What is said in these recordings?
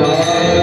Hare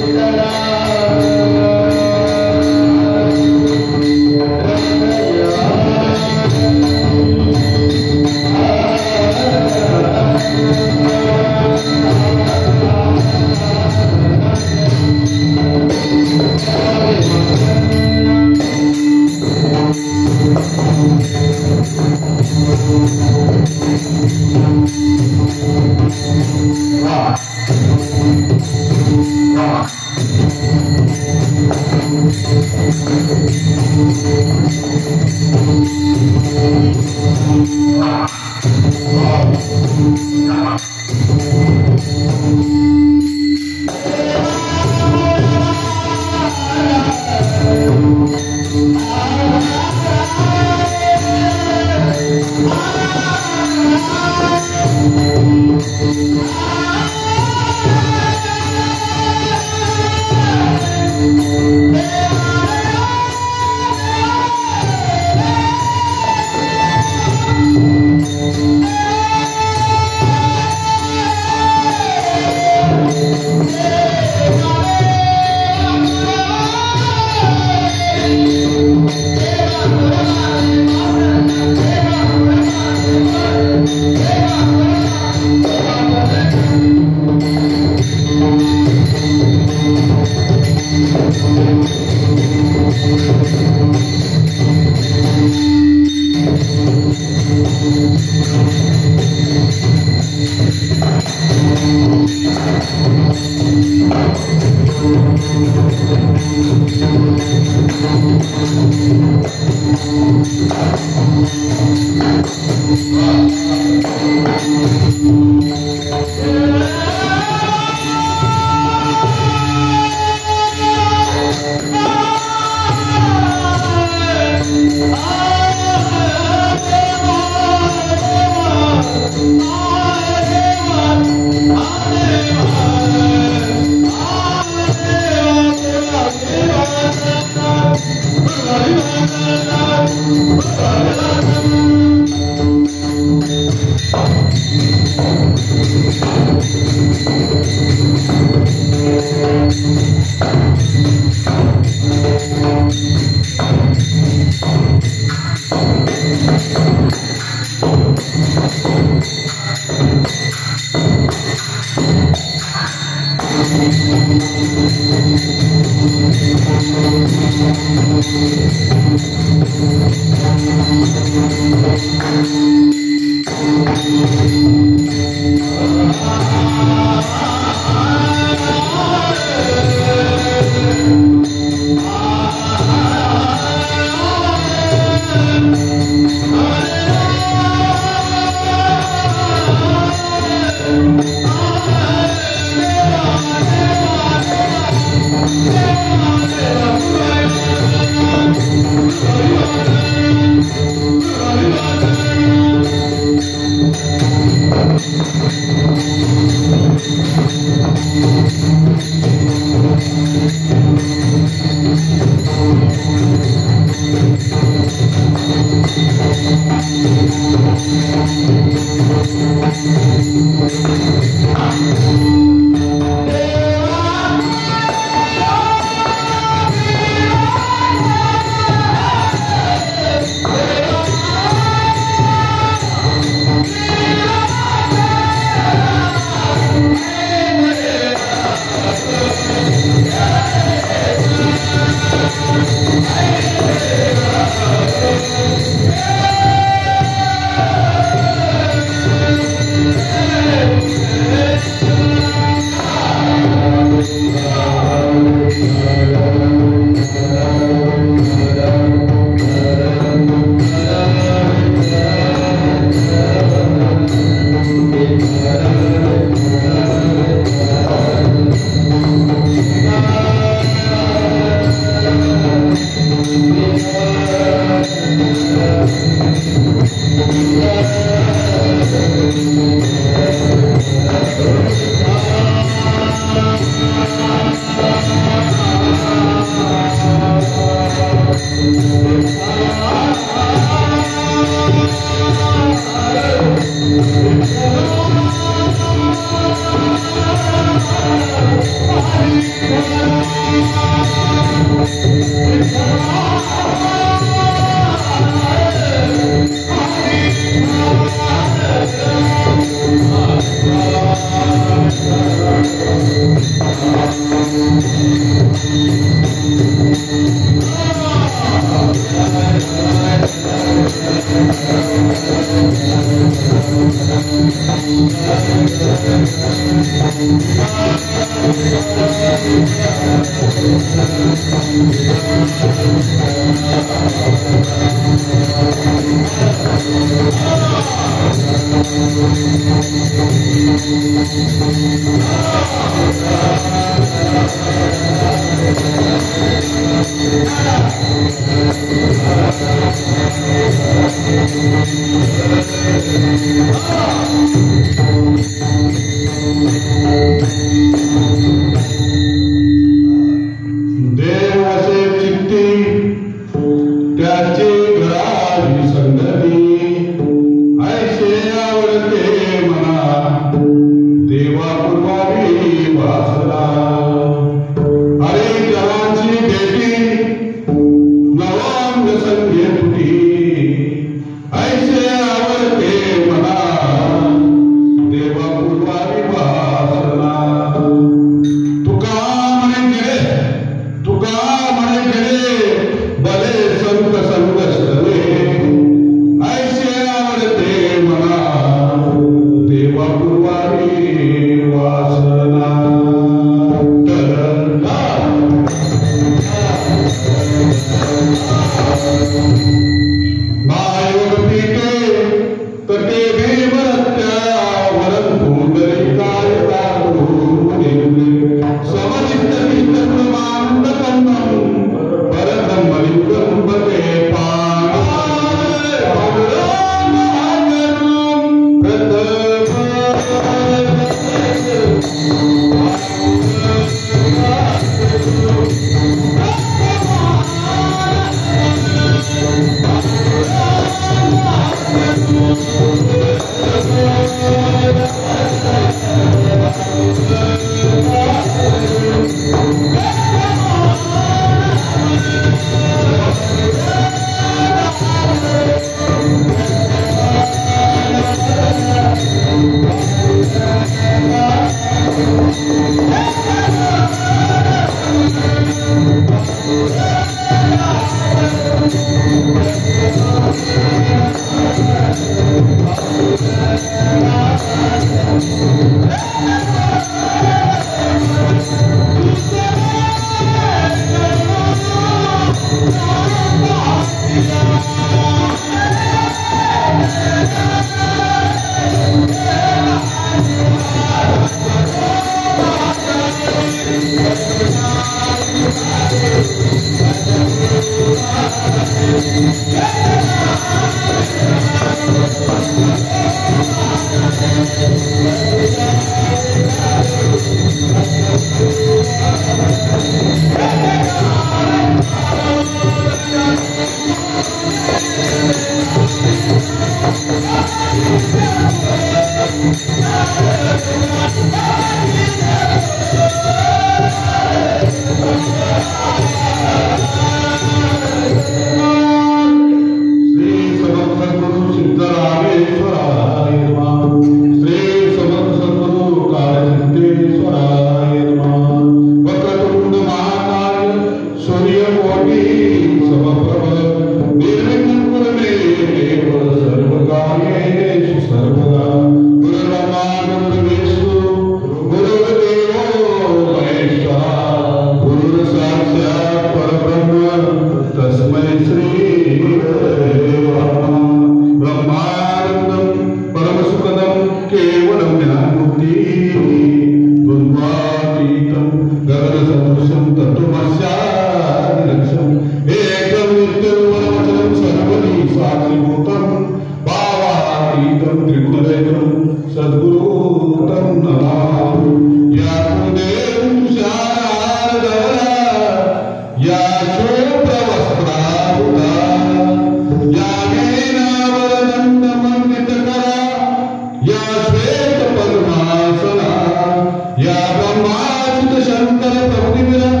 या ब्रह्माच्युत शंकर प्रभुविरा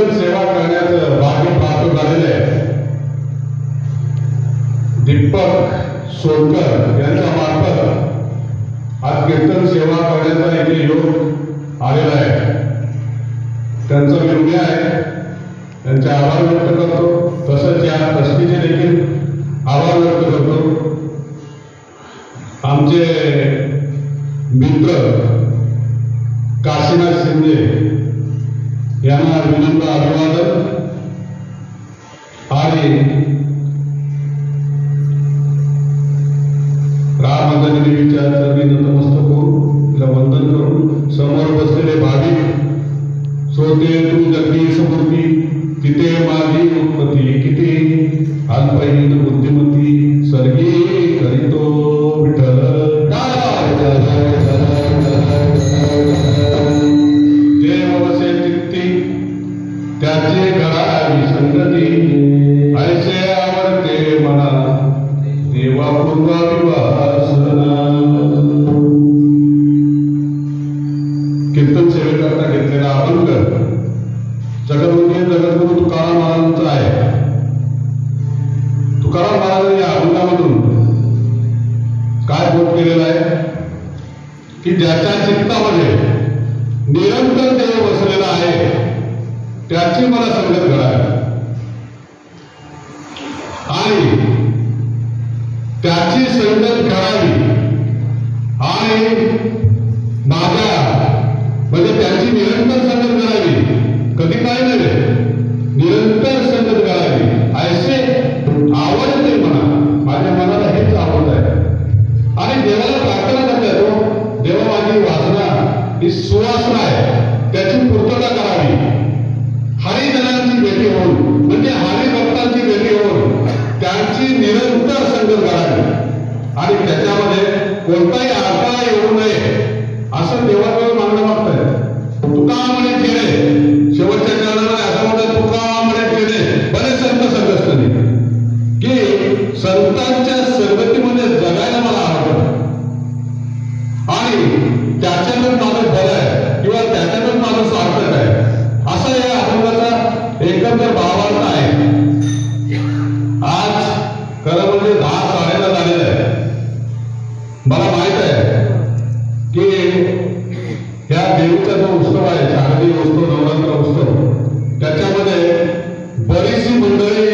कीर्तन सेवा करण्याचं भाग्य प्राप्त झालेलं आहे. दीपक सोनकर यांच्या मार्फत आज कीर्तन सेवा करण्याचा इथे योग आलेला आहे. त्यांचा मी ऋणी आहे, त्यांचे आभार व्यक्त करतो. तसंच या ट्रस्टीचे देखील आभार व्यक्त करतो. आमचे मित्र काशीनाथ शिंदे यांना विनम्र अभिवादन. आणि राम देवीच्या चरणी नतमस्तक होऊन तिला वंदन करून समोर बसलेले भाविक श्रोते, तू जगदीश मूर्ती तिथे माझी उत्पत्ती, किती अल्पहीन बुद्धिमती सर्गी करीतो विठ्ठल. देव वसे चित्ती त्याचे घडावी संगती, ऐसे आवडते मना देवा पूर्वाभिवासना. कीर्तन सेवेकरता घेतलेला अभंग जगद्गुरू जगद्गुरू तुकाराम महाराजांचा आहे. तुकाराम महाराजांनी या अभंगामधून काय बोध केलेला आहे की ज्याच्या चित्तामध्ये निरंतर देव बसलेला आहे त्याची मला संगत घडावी आणि त्याची संगत घडावी आणि माझ्या म्हणजे त्याची निरंतर संगत घडावी. कधी काय नव्हे, निरंतर संगत घडावी. ऐसे आवडते म्हणा, माझ्या मनाला हेच आवडत आहे. आणि देवाला प्रार्थना करता येतो, देवा माझी वासना ही सुवासना आहे, त्याची पूर्तता करावी. हरिजनांची भेटी होऊन म्हणजे हरिभक्तांची भेटी होऊन त्यांची निरंतर संगत करावी आणि त्याच्यामध्ये कोणताही अडथळा येऊ नये असं देवाजवळ मागणं मागताय. तुका म्हणे केले शेवटच्या चरणामध्ये असं म्हणतात, तुका म्हणे केले बरेच संत संगत की संतांच्या संगतीमध्ये जगायला मला आवडतं आणि त्याच्यातच माझं भलं आहे किंवा त्याच्यातच माझं सार्थक आहे असा या अभंगाचा एकंदर भावार्थ आहे. आज खरं म्हणजे 10:30 झालेलं आहे. मला माहित आहे की ह्या देवीचा जो उत्सव आहे, शारदीय उत्सव, नवरात्र उत्सव, त्याच्यामध्ये बरीचशी मंडळी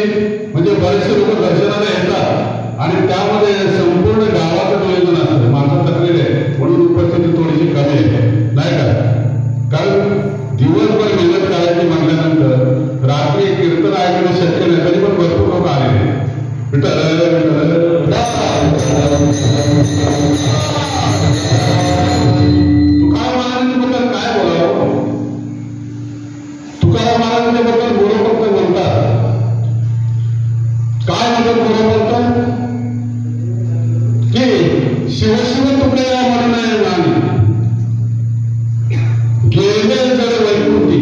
म्हणजे बरेचसे लोक दर्शनाला येतात आणि त्यामध्ये संपूर्ण गावाचं नियोजन असतं. माझं तक्रार आहे म्हणून उपस्थिती थोडीशी कमी आहे, नाही का? कारण दिवसभर मेहनत करायची म्हटल्यानंतर रात्री कीर्तन ऐकणं शक्य नाही, तरी पण भरपूर लोक आलेले. तुकाराम महाराजांबद्दल काय बोलावं? तुकाराम महाराजांबद्दल गुरुभक्त म्हणतात. काय म्हणतात गुरुभक्त? की शिवशिव तुकड्या म्हणून नाणी गेले जड वैकुंठी.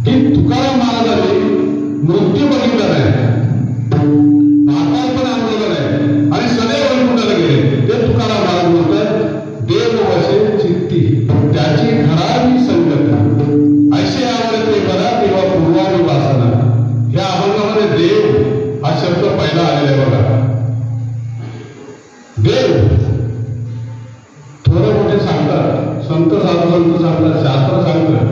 की तुकाराम महाराजांनी मृत्यू बघितला नाही, नाताळ पण आणलेला नाही आणि सदैव वैकुंठाला गेले. ते तुकाराम महाराज म्हणतात, देव वसे चित्ती त्याची घडावी संगत, ऐसे आवडते बरा तेव्हा पूर्वावी वासना. या अभंगामध्ये देव हा शब्द पहिला आलेला आहे. बघा, देव थोडे मोठे सांगतात, संत साधू संत सांगतात, शास्त्र सांगतात,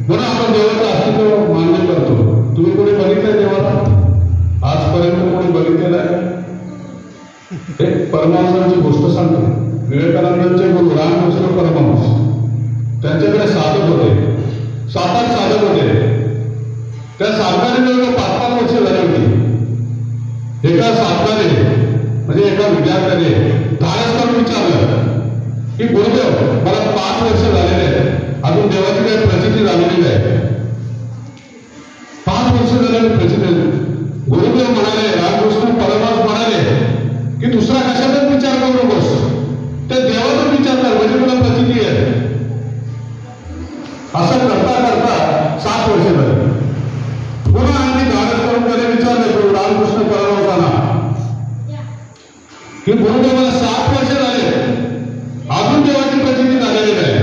म्हणून आपण देवाचं अस्तित्व मान्य करतो. तुम्ही कोणी बघितलंय देवाला? आजपर्यंत कोणी बघितलेलं आहे? एक परमहंसांची गोष्ट सांगतो. विवेकानंदांचे गुरु रामकृष्ण परमहंस, त्यांच्याकडे साधक होते, 7-8 साधक होते. त्या साधकाने 5-5 वर्ष झाली होती. एका साधकाने म्हणजे एका विद्यार्थ्याने धाडस करून विचारलं की गुरुदेव, मला 5 वर्ष झालेले आहेत, अजून देवाची काही प्रसिद्धी झालेली आहे. 5 वर्ष झालेली प्रसिद्धी. गुरुदेव म्हणाले, रामकृष्ण परमहंस म्हणाले की दुसरा कशाचाच विचार करू नकोस, त्या देवाचाच विचार कर, म्हणजे तुला प्रसिद्धी आहे. असं करता करता 7 वर्ष झाले. पुन्हा आणखी धाडस करून त्याने विचारले रामकृष्ण परमहंसांना की गुरुदेव, मला 7 वर्ष झाले, अजून देवाची प्रसिद्धी झालेली नाही.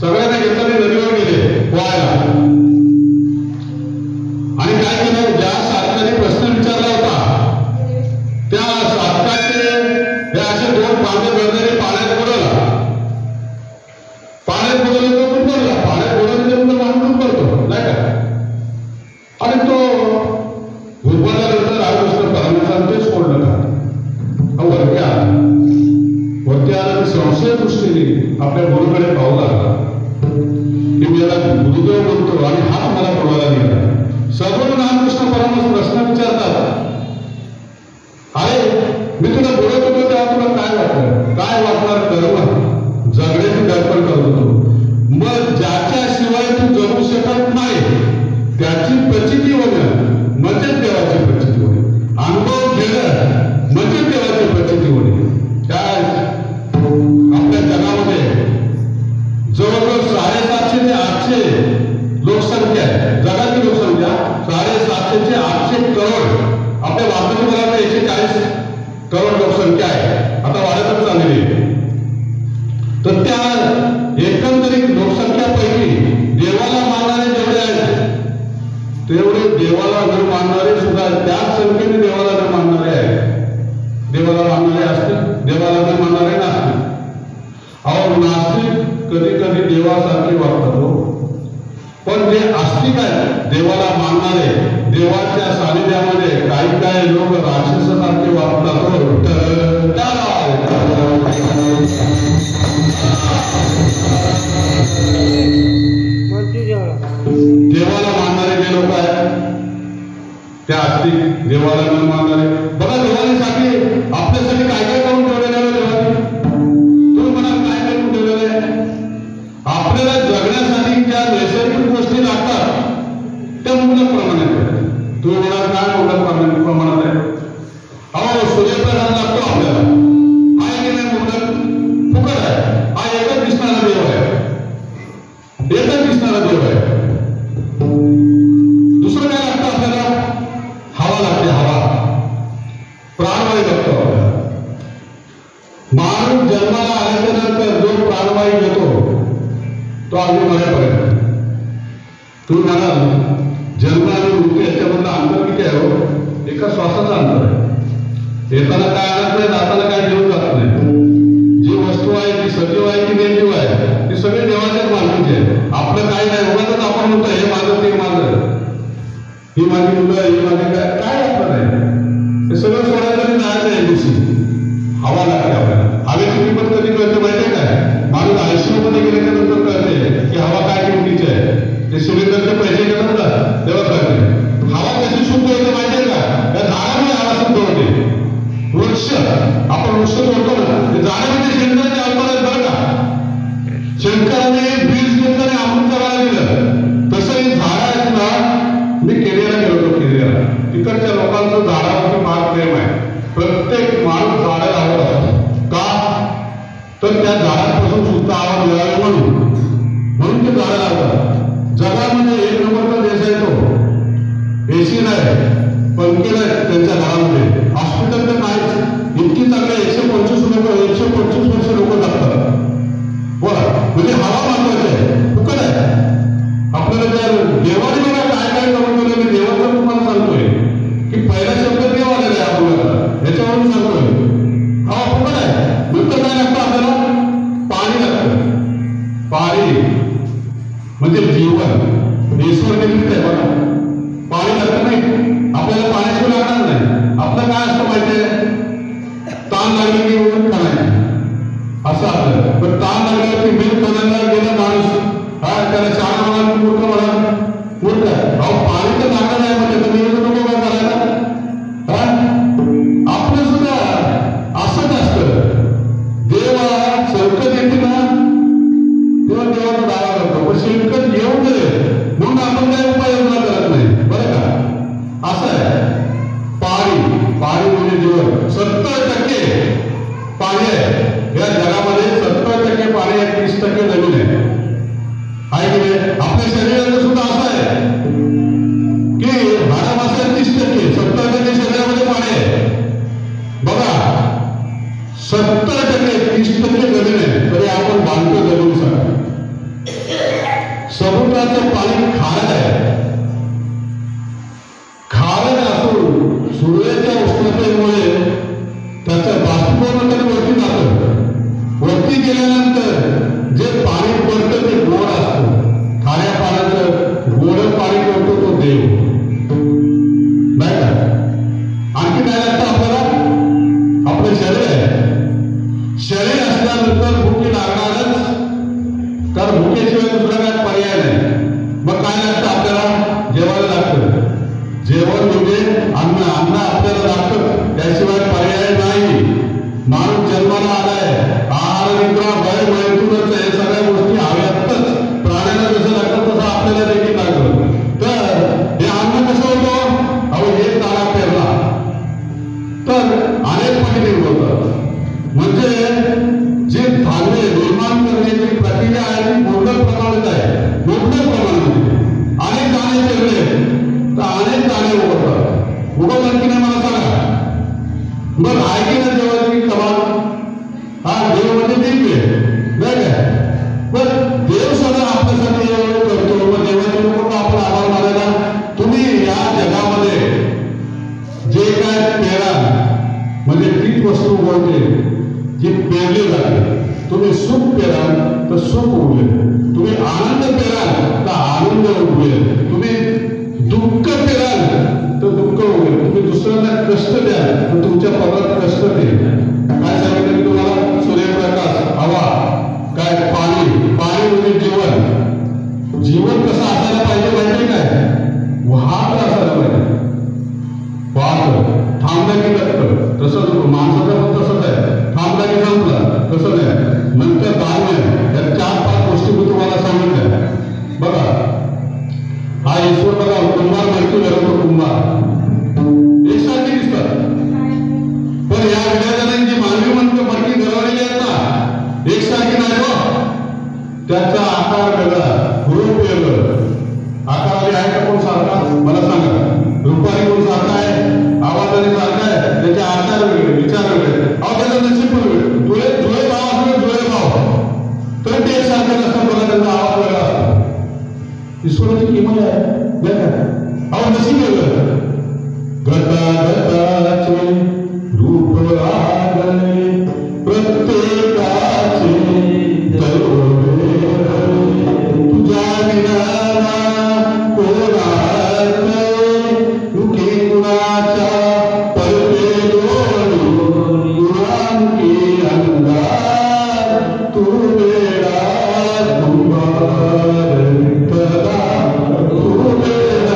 सगळ्यांना घेतले, नदीवर गेले पोहायला. तर संशय दृष्टीने आपल्या गुरुकडे पाहू लागला की मी याला गुरुदेव बोलतो आणि हाच मला बोलायला निघाला. सद्गुरू रामकृष्ण परमहंस प्रश्न विचारतात, अरे मी तुला बोलत होतो तेव्हा तुला काय वाटलं? काय वाटणार? कर्म जगण्याची दर्पण करत होतो. मग ज्याच्याशिवाय तू जगू शकत नाही त्याची प्रचिती होणं म्हणजे देवाची प्रचिती होणे. अनुभव घेणं म्हणजे देवाची प्रचिती होणे. काय आपल्या जगामध्ये जवळजवळ 750 ते 800 लोकसंख्या आहे. जगाची लोकसंख्या 750 ते 800 करोड. आपल्या भारताची मला 140 करोड लोकसंख्या आहे. आता वाढतच चाललेली आहे. तर त्या एकंदरीत लोकसंख्यापैकी देवाला मानणारे जेवढे आहेत तेवढे देवाला न मानणारे सुद्धा त्याच संख्येने देवाला न मानणारे आहेत. देवाला मानणारे असतील, देवाला न मानणारे नसतील. अहो नास्तिक कधी कधी देवासारखे वागतात हो. पण जे आस्तिक आहेत देवाला मानणारे, देवाच्या सानिध्यामध्ये काही काही लोक राक्षसासारखे वागतात हो. देवाला मानणारे जे लोक आहेत त्या आस्तिक, देवाला न मानणारे. बघा देवासाठी आपल्यासाठी काय काय करून ठेवलेलं आहे देवाने. तुम्ही म्हणा काय करून ठेवलेलं आहे? आपल्याला जगण्यासाठी ज्या नैसर्गिक गोष्टी लागतात त्या मुबलक प्रमाणात आहेत. तुम्ही म्हणा काय मुबलक प्रमाणात आहे? अहो सूर्यप्रकाश लागतो आपल्याला, आहे की नाही? मुबलक फुकट आहे. हा एकच दिसणारा देव आहे, एकच दिसणारा देव आहे. दुसरं काय लागतं आपल्याला? हवा लागते, हवा. प्राणवायू लागतो आपल्याला. माणूस जन्माला आल्याच्या नंतर जो प्राणवायू घेतो तो अगदी मरेपर्यंत. तुम्ही म्हणाल जन्म आणि मृत्यू याच्यामधलं अंतर किती आहे हो? एका श्वासाचं अंतर आहे. येताना काय आणत नाही, जाताना काय घेऊन जात नाही. जी वस्तू आहे ती सजीव आहे की निर्जीव आहे ती सगळी देवाच्याच मालकीची आहे. आपलं काय नाही. उगाच आपण म्हणतो हे माझं ते माझं, ही माझी मुलं, ही माझी काय आपलं नाही. हे सगळं सोडायचं आणि जायचं आहे. दिवशी हवा लागते आपल्याला. हवेची किंमत कधी कळते माहिती आहे काय? माणूस ICU मध्ये गेल्याच्या नंतर कळते की हवा काय किमतीची आहे. ते सिलेंडरचे पैसे घेतात ना तेव्हा कळते. हवा कशी शुद्ध होते माहिती आहे का? त्या झाडामुळे हवा शुद्ध होते. वृक्ष, आपण वृक्ष तोडतो ना, ते झाडामध्ये शेतकऱ्याचे अवतार आहेत बरं का. शेतकऱ्याने बीज घेतलं आणि अमृत जगाला दिलं. तसं ही झाडं आहेत ना. मी केनियाला गेलो होतो. केनियाला तिकडच्या लोकांचं झाडावरती फार प्रेम आहे. प्रत्येक माणूस झाडं लावत असतो. का? तर त्या झाडांपासून सुद्धा आवाज मिळावे म्हणून ते झाडं लावतात. जगामध्ये 1 नंबरचा देश आहे तो. AC नाही, पंखे नाही त्यांच्या घरामध्ये. हॉस्पिटल तर नाहीच. इतकी चांगलं 125 वर्ष लोक लागतात. बरं, म्हणजे हवा महत्वाची आहे, फुकट आहे. आपल्याला त्या देवाने बघा काय काय करून दिलं. मी देवाचं तुम्हाला सांगतोय की पहिला शब्द देव आलेला आहे आपल्याला, याच्यावरून सांगतोय. हवा फुकट आहे. नंतर काय लागतं आपल्याला? पाणी लागतं. पाणी म्हणजे जीवन, ईश्वर निर्मित आहे बघा. पाणी लागतं नाही आपल्याला, पाण्याशिवाय लागणार नाही. आपलं काय असतं माहितीये? ताण लागलं की उठून खाणार असं आपलं. पण ताण लागलं की मिळून बनायला गेला माणूस, हा त्याला शाळा म्हणा, मूर्ख म्हणा, मूर्ख. अहो पाणी तर लागणार नाही म्हणजे तुम्ही नको काय करायला. हा आपलं सुद्धा असंच असतं. देवा संकट येते ना तेव्हा देवाचा दावा करतो. पण संकट येऊ नये म्हणून आपण काय उपाययोजना करत नाही बरं का. असं आहे. पाणी म्हणजे जीवन. 70% पाणी आहे या जगामध्ये. 70% पाणी आहे, 30% जमीन आहे की नाही? आपल्या शरीराचं सुद्धा असं आहे की हाडामासे 30%, 70% शरीरामध्ये पाणी आहे. बघा 70%, 30% जमीन आहे तरी आपण बांधतो जमिनीसाठी. समुद्राचं पाणी खारट आहे. खारट असून सूर्याच्या उष्णतेमुळे त्याचं बाष्पीभवन वरती जातं. वरती गेल्यानंतर जे पाणी पडतं ते गोड असतं. खाऱ्या पाण्याचं गोड पाणी पडतो तो देव नाही का. आणखी काय लागतं आपल्याला? आपलं शरीर आहे. शरीर असल्यानंतर होतं. म्हणजे जे धान्य निर्माण करण्याची प्रक्रिया आहे ती मोठ्या प्रमाणात आहे, मोठ्या प्रमाणात. अनेक दाणे पेरले तर अनेक दाणे उगवतात. उगवतात की नाही मला सांगा. मग आहे की नाही देवाची कमाल? हा देव म्हणजे ठीक आहे नाही काय. पण देव सगळं आपल्यासाठी एवढं करतो. मग देवाचे लोक आपण आभार मानायला. तुम्ही या जगामध्ये जे काय पेरा म्हणजे तीच वस्तू उगवते जी पेरली जाते. तुम्ही सुख पेराल तर सुख उगवेल, तुम्ही आनंद पेराल तर आनंद उगवेल, तुम्ही दुःख पेराल तर दुःख उगवेल, तुम्ही दुसऱ्यांना कष्ट द्याल तर तुमच्या पदात कष्ट देईल. काय सांगितलं मी तुम्हाला? सूर्यप्रकाश, हवा, काय पाणी. पाणी म्हणजे जीवन. जीवन कसं असायला पाहिजे माहिती काय? वाहत असायला पाहिजे. वाहत थांबला की लागतं. तसंच माणसाचं पण तसंच आहे. थांबला की संपला तसं नाही. नंतर धान्य. या 4-5 गोष्टी मी तुम्हाला सांगितल्या. बघा हा ईश्वर बघा कुंभार माहिती घडवतो. कुंभार एकसारखी दिसतात. पण या विद्यार्थ्यांची मानवी मडकी घडवलेली आहेत ना एकसारखी नाही हो. त्याचा आकार वेगळा, रूप वेगळं. आकाराने आहे का कोण सारखा? मला सांगा. रूपाने कोण सारखा आहे? आवाजाने सारखा आहे? त्याचे आकार वेगळे, विचार वेगळे. अहो त्याचं नशीब पण वेगळे. जुळे भाव असले जुळे भाव तर ते एकसारखे नसतात. बघा त्यांचा आवाज वेगळा असतो. ईश्वराची किंमत आहे नाही का? अहो नशीब वेगळं. गतागताचे रूप आगळे प्रत्येकाचे तरोवे तुझ्या विनाला कोणाचे मुखे कुणाच्या परते दोन कुणांकी अंगार तू वेळा कुंभार विठ्ठला तू वेळा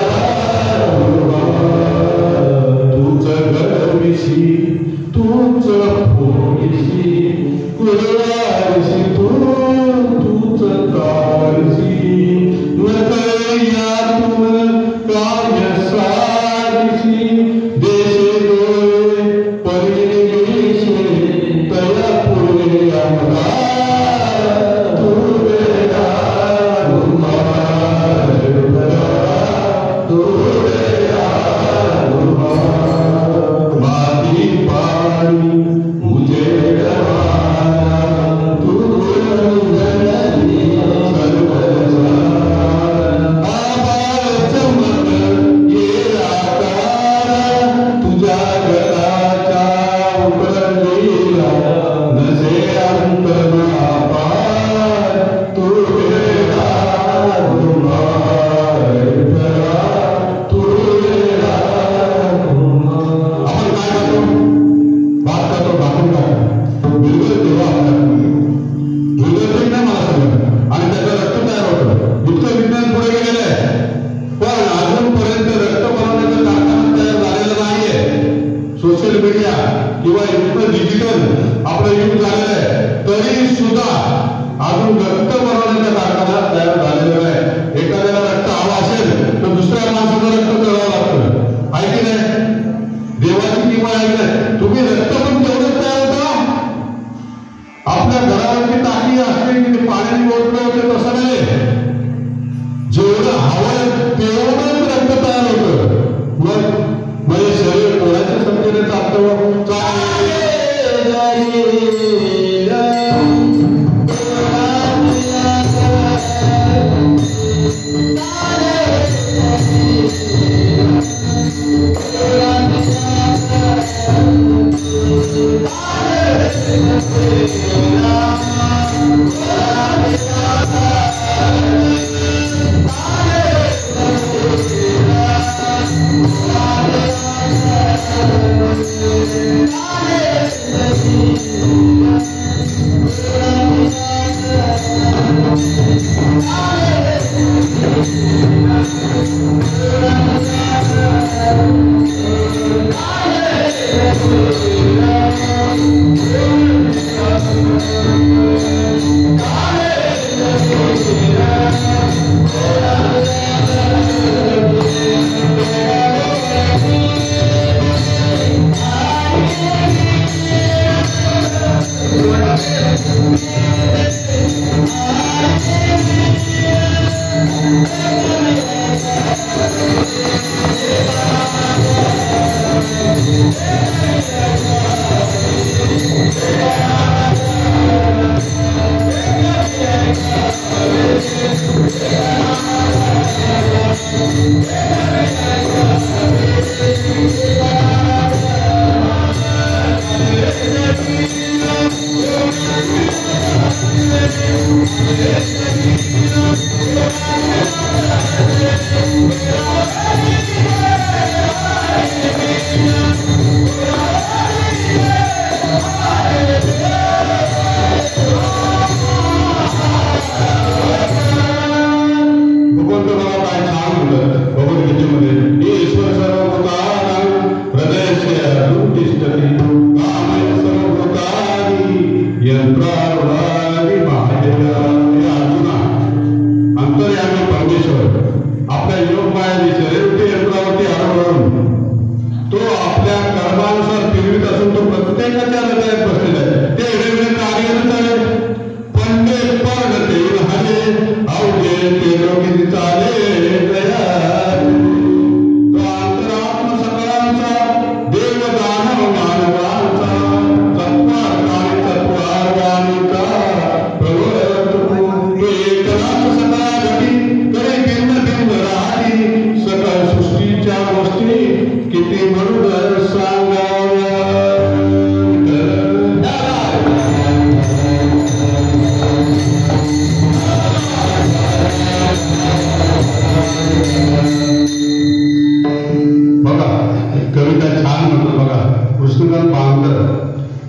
तूच गरविशी तूच फोडीशी कुरवारशी तूच तारशी नकयातून कार्य सारशी देशे डोळे परिगेशे तया पुढे अंगार तू वेळा कुंभार तू वेळा माती पाणी मुझे डरवाना तू जननी सर्वसार आभाळ चमक ये आकार तुझ्या घराच्या उकळलेला नसे अंत ना पार तू वेळा कुंभार विठ्ठला तू वेळा कुंभार. आपण काय करतो? बात करतो दाखवून टाकतो. बिलकुल तेव्हा आपल्याला बिलकुल नाही मला सांगत. आणि त्याचं रक्त तयार होतं. इतकं विज्ञान पुढे गेलेलं आहे. पण अजूनपर्यंत रक्त बनवण्याचा कारखाना तयार झालेला नाहीये. सोशल मीडिया किंवा इतकं डिजिटल आपलं युग झालेलं आहे तरी सुद्धा अजून रक्त बनवण्याचा कारखाना तयार झालेला नाही. एखाद्याला रक्त हवा असेल तर दुसऱ्या माणसाचं रक्त चढावं लागतं. आहे की नाही? देवाची किंमत आहे की नाही? तुम्ही रक्त पण तेवढंच तयार होतं. आपल्या घरावरची टाकी असते की ते पाण्याने ओतलं होते तसं नाही. जेवढं हवं तेवढंच रक्त तयार होतं. मग म्हणजे शरीर कोणाच्या संख्येने चालतं? Thank you.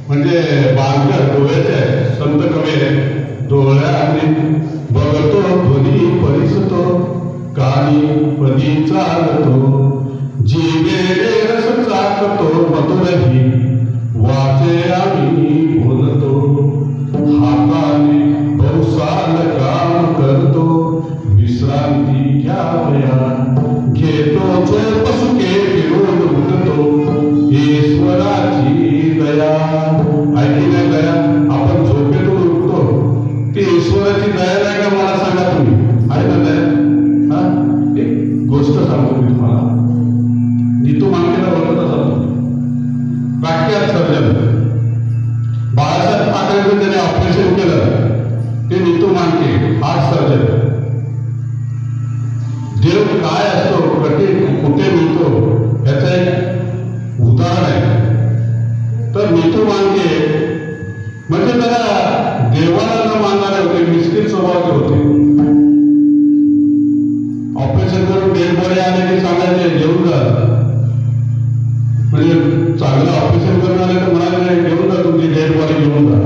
म्हणजे बांधल्या डोळ्याचे संत कवी डोळ्याने बघतो ध्वनी परिसतो कानी पदी चालतो जीवे रस चाकतो मधुरही वाचे आम्ही बोलतो हाताने बहुसाल काम करतो विश्रांती घ्यावया घेतो चोप सुखे फिरून उठतो ईश्वराची दया ऐकली दया आपण झोपेतून उठतो ती ईश्वराची दया नाही का मला सांगा तुम्ही आहे ना दया एक गोष्ट सांगतो मी तुम्हाला नीतू मांगेला बोलत असतो प्रख्यात सर्जन बाळासाहेब ठाकरेंचं त्याने ऑपरेशन केलं ते नीतू मांडके हार्ट सर्जन देव काय असतो कुठे मिळतो याचं एक उदाहरण आहे तर नीतू मांडके म्हणजे त्याला देवाला न मानणारे होते मिस्किल स्वभावाचे होते ऑपरेशन करून डेड बॉडी आले की सांगायचे घेऊन जा म्हणजे चांगलं ऑपरेशन करून आले तर म्हणाले घेऊन जा तुमची डेड बॉडी घेऊन जा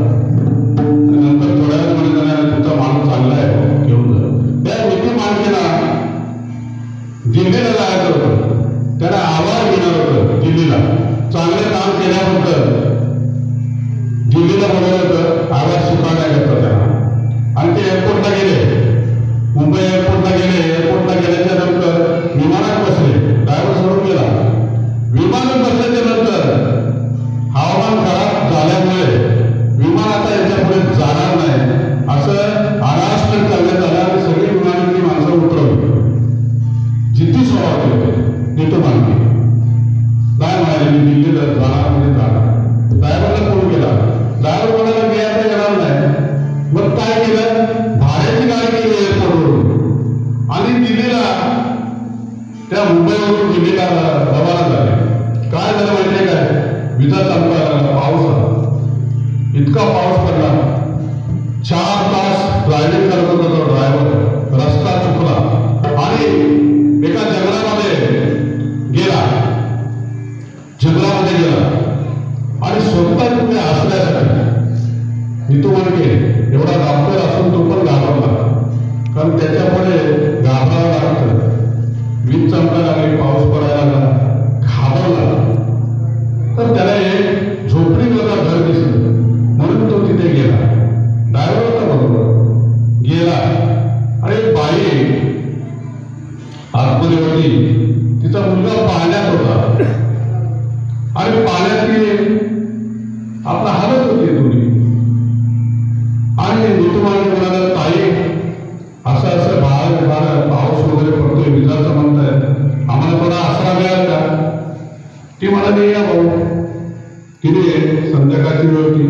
नंतर थोड्या वेळ म्हणाले तुमचा माणूस चांगला आहे घेऊन जा त्या नीतू मांडकेला दिल्लीला जायचं होतं त्याला आवाज घेणार होतं दिल्लीला चांगलं काम केल्याबद्दल दिल्लीला बोलवलं होतं आवाज स्वीकारला घेतला त्याला आणि ते एअरपोर्टला गेले मुंबई एअरपोर्टला गेल्याच्या नंतर विमानात बसले ड्रायव्हर सोडून गेला विमानात बसल्याच्या नंतर हवामान खराब झाल्यामुळे विमान आता याच्या पुढे जाणार नाही असं अनाउन्समेंट करण्यात आलं आणि सगळी विमानातली माणसं उतरवली जिद्दी स्वभाव होते नीतू मांडके काय म्हणाले मी दिल्लीला जाणार म्हणजे जाणार ड्रायव्हरला फोन केला ड्रायव्हर कोणाला मी आता येणार नाही मग काय केलं भाड्याची गाडी केली एअरपोर्टवरून आणि दिल्लीला त्या मुंबईवरून दिल्लीला रवाना झाले काय झालं माहितीये काय विजा संपला पाऊस आला इतका पाऊस पडला 4 तास ड्रायव्हिंग करत होता तो ड्रायव्हर रस्ता चुकला आणि एका जंगलामध्ये गेला आणि स्वतः तुम्ही असण्यासाठी नीतू मांडके एवढा डॉक्टर असून तो पण घाबरला कारण त्याच्यापुढे घाबरावं लागतं वीज चमकायला लागली पाऊस पडायला लागला घाबरला तर त्याला एक झोपडीवरचा घर दिसलं म्हणून तो तिथे गेला ड्रायव्हर होता बरोबर गेला आणि एक बाई आतमध्ये होती तिचा मुलगा पाण्यात होता आणि पाण्यात आपला हालत होती तुम्ही आणि नीतू मांडके म्हणाला ताई असं असं बाहेर पाऊस वगैरे पडतोय विजाचं म्हणताय आम्हाला थोडा आसरा मिळाल का ती म्हणाली या भाऊ तिने संध्याकाळची वेळ होती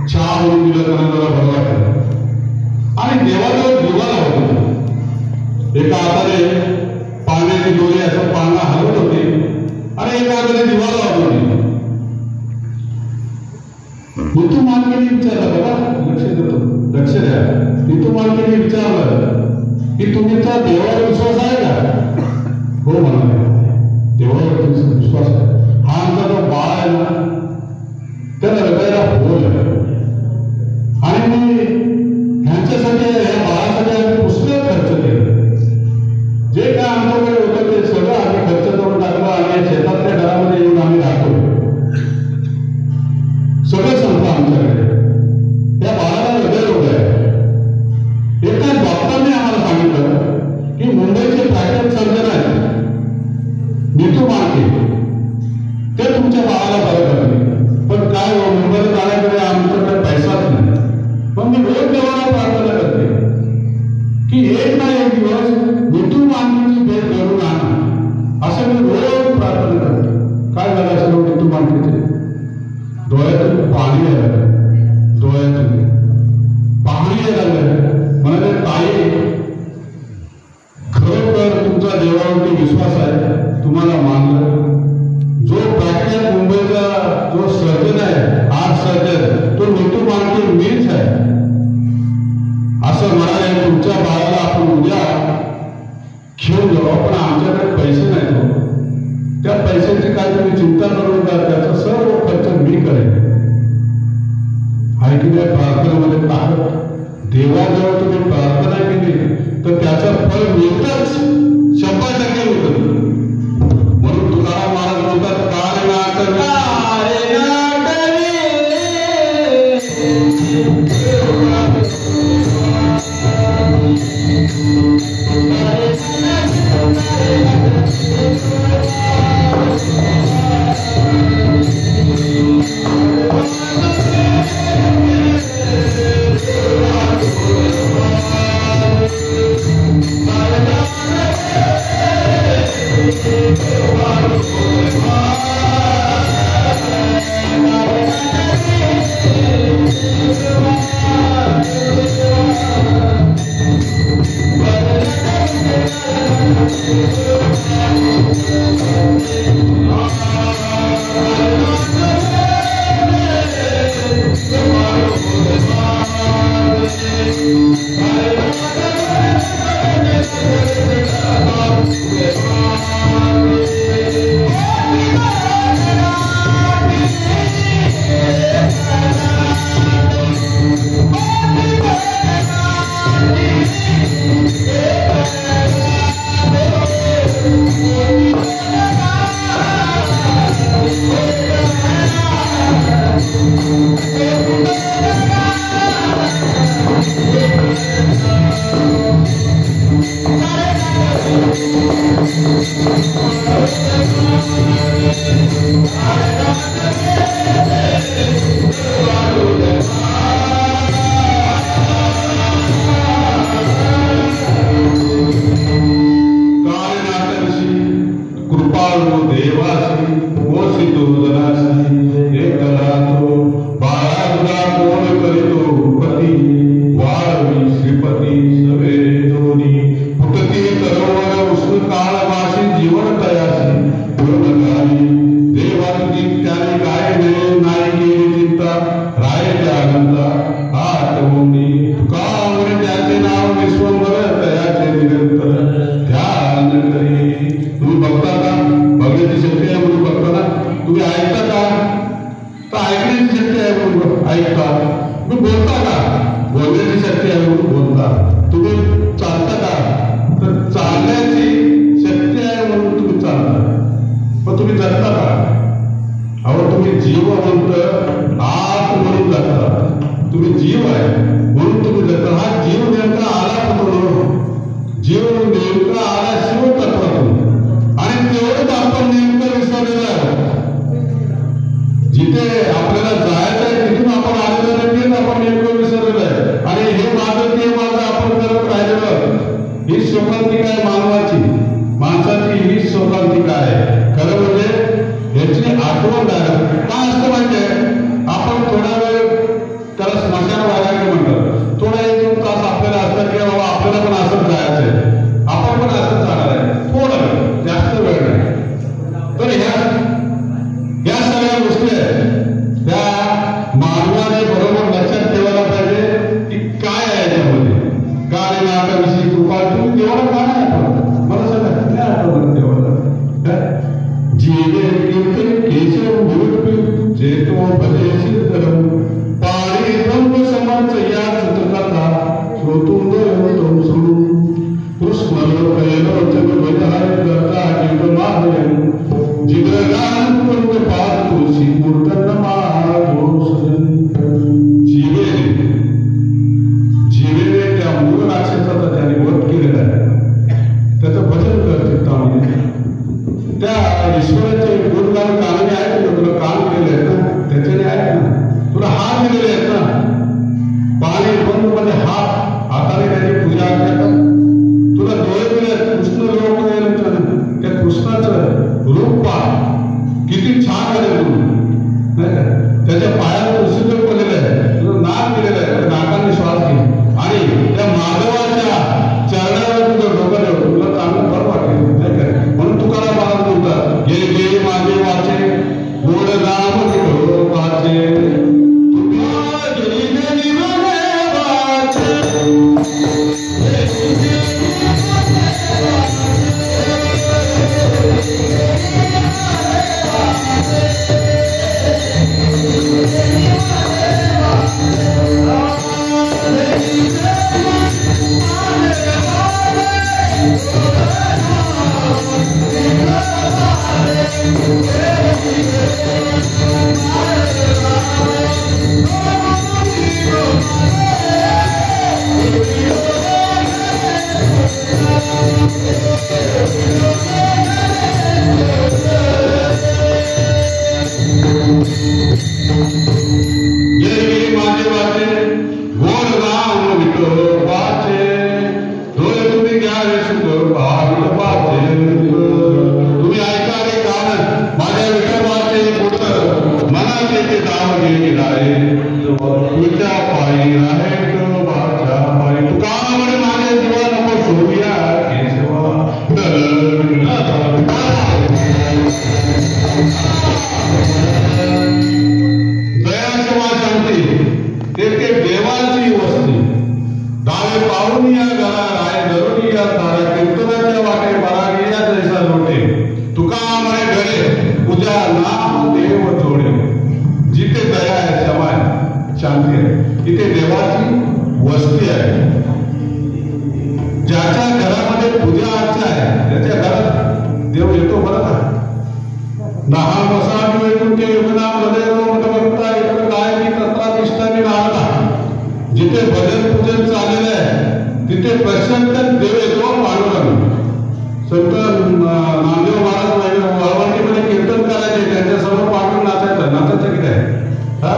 चहा म्हणून दिलं त्यांना जरा बरं वाटलं आणि देवाजवळ दिवा लावत एका हाताने पाण्याची दोरी असं पाना हलवत होती आणि एका हाताने दिवा लावत होती नीतू मांडकेने विचारलं बाबा लक्ष द्या नीतू मांडकेने विचारलं की तुमचा देवावर विश्वास आहे का हो म्हणाले देवावर विश्वास आहे हा आमचा जो बाळ आहे ना त्याला हृदयाला होल आहे आणि मी ह्यांच्यासाठी ह्या बाळासाठी आम्ही पुस्तक खर्च केलं जे काय आमच्याकडे होतं ते सगळं आम्ही खर्च करून टाकलं आणि शेतातल्या घरामध्ये येऊन आम्ही राहतो सगळं संपलं आमच्याकडे त्या बाळाला हृदयरोग आहे एका डॉक्टरने आम्हाला सांगितलं की मुंबईचे प्रख्यात सर्जन आहेत नीतू मांडके ते तुमच्या बाळाला बरं करतील पण काय मुंबईला जाण्याकडे आमच्याकडे पैसाच नाही पण मी रोज देवाला प्रार्थना करते की एक ना एक दिवस नीतू मांडकेची भेट घडून आणा असं मी रोज प्रार्थना करते काय झालं असं नीतू मांडकेचे डोळ्यातून पाणी यायला डोळ्यातून पाणी यायला म्हणाले ताई खरोखर तुमचा देवावरती विश्वास आहे तुम्हाला मानलं जो प्रख्यात मुंबईचा जो सर्जन आहे हार्ट सर्जन तो नीतू मांडके मीच आहे असं म्हणाले तुमच्या बाळाला आपण उद्या घेऊन जाऊ पण आमच्याकडे पैसे नाही त्या पैशाची काय तुम्ही चिंता करू नका त्याचा सर्व खर्च मी आहे की नाही प्रार्थनेमध्ये ताकद. देवाजवळ तुम्ही प्रार्थना केली तर त्याचं फळ मिळतच, 100% होतं. म्हणून तुकाराम महाराज बोलतात काल नाटवी ये माझे वाचे गोड नाम विठोबाचे डोळे तुम्ही घ्यावे सुख भाग पाचे तुम्ही ऐका रे कान माझ्या विठोबाचे पुढं मनात येते नाव घेणारे तुझ्या पायी आहे माझ्या पायी तुका म्हणे माझ्या जीवा नको सोडूया केशवा ते देवाची वस्ती डावे पाहून या घरा राय धरून या तारा कीर्तनाच्या वाटे बरागी या जैसा लोटे तुका म्हणे घरे पूजा नाम देव जोडे जिथे दया आहे क्षमा शांती आहे तिथे देवाची वस्ती आहे ज्याच्या घरामध्ये पूजा अर्चा आहे त्याच्या घरात देव येतो बरं का दहा वसावी वैकुंठ योजना हृदय बघता इकडे काय की तत्वाधिष्ठानी राहता जिथे भजन पूजन चाललेलं आहे तिथे प्रसन्न देव येतो पांडुरंग संत नामदेव महाराज वळवंटीमध्ये कीर्तन करायचे त्यांच्यासमोर पांडुरंग नाचायचं किती आहे हा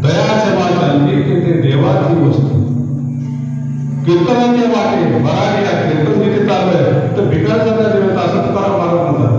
दया क्षमा शांती ते देवाची वस्तू कीर्तनाचे वाटे बरागी कीर्तन जिथे चालू आहे तर भिकारचा देव असं तुकाराम महाराज म्हणतात